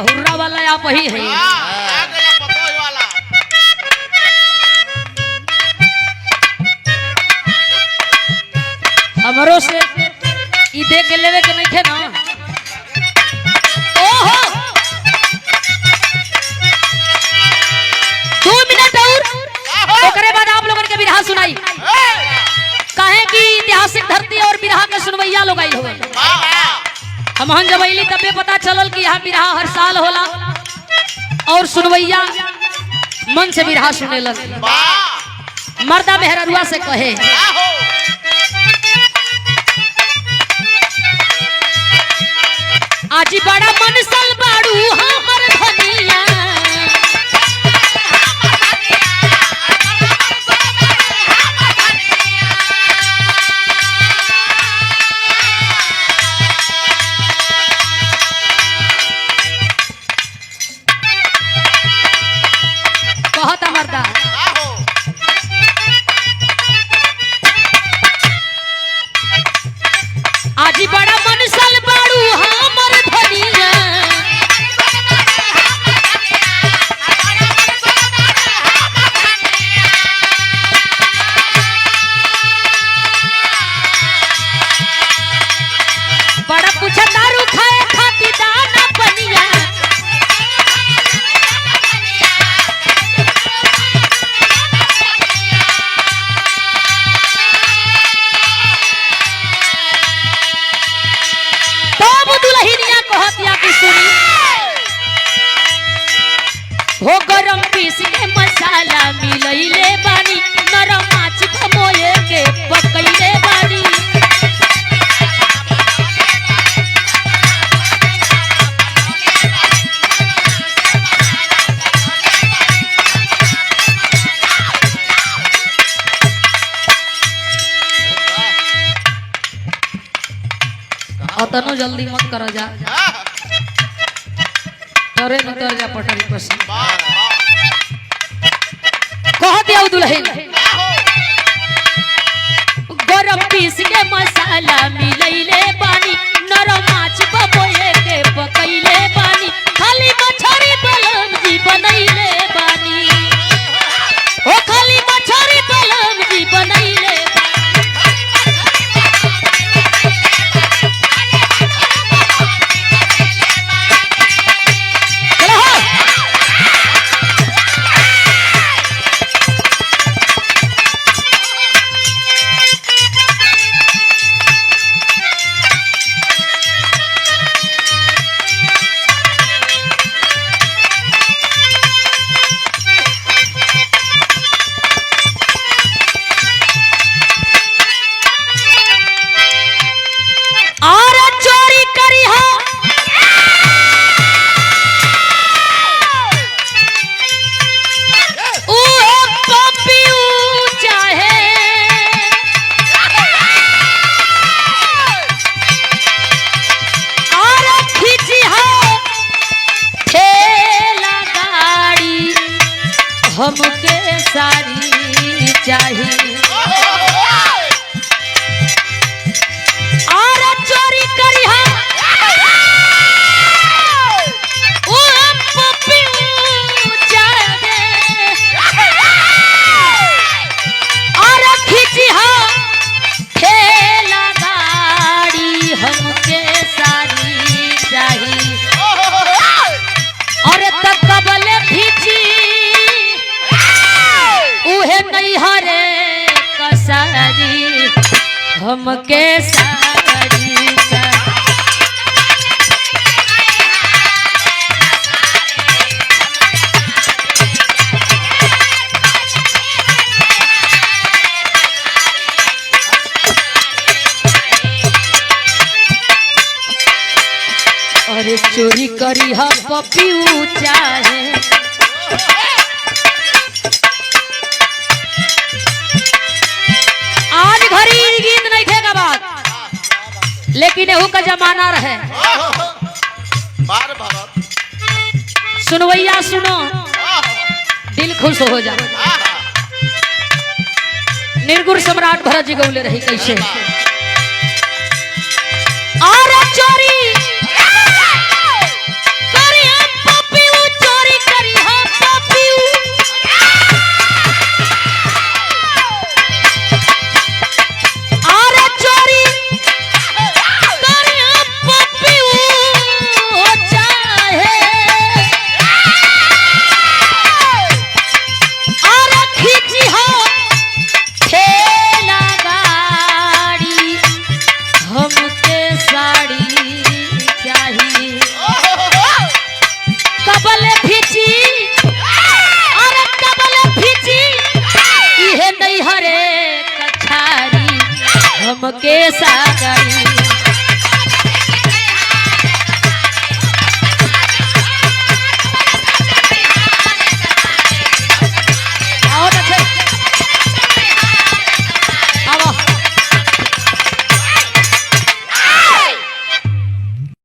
Hurrah वाला आप ही है। हमरो से ई दे के लेवे के नहीं थे ना। ओहो 2 मिनट और ओकरे बाद आप लोगन के बिरहा सुनाई। काहे की ऐतिहासिक धरती और बिरहा के सुनवैया लोग आई होवे। हम जब अइली तबे पता चलल कि यहाँ बिरहा हर साल होला और सुनवैया मन से बिरहा सुने लगे। मर्दा मेहररुआ से कहे आज बड़ा मनसल बाड़ू हमर धनिया। कहता मर्दा आज बड़ा मनसल बाड़ू हमर धनिया। बड़ा पूछा दारू खाए खाती दाना पनिया। हो गरम पीस के मसाला मिलैले बानी नरम माछ खमोए के पकैले बानी। अतनो जल्दी मत करो जा तोरे न तर जा पटरी पर से कह दिया दुल्हन गरम पीस के मसाला मिलैले बानी नरम माछ बबोए के पकैले बानी। खाली मछरी बलम जी बनैले बानी। ओ खाली मछरी बलम जी बनैले। हमके सारी चाहिए और चोरी करी और खींची ठेला गाड़ी हमके सारी चाहिए और तक कबले खींची उहे नहीं हरे कसारी हमके सारी अरे चोरी करी हम पपियू चाहे आज घड़ी गीत नहीं थे बात लेकिन एहू का जमाना रहे। सुनवैया सुनो दिल खुश हो जा। निर्गुण सम्राट भरत जी गौले रही कैसे और चोरी करी के साथ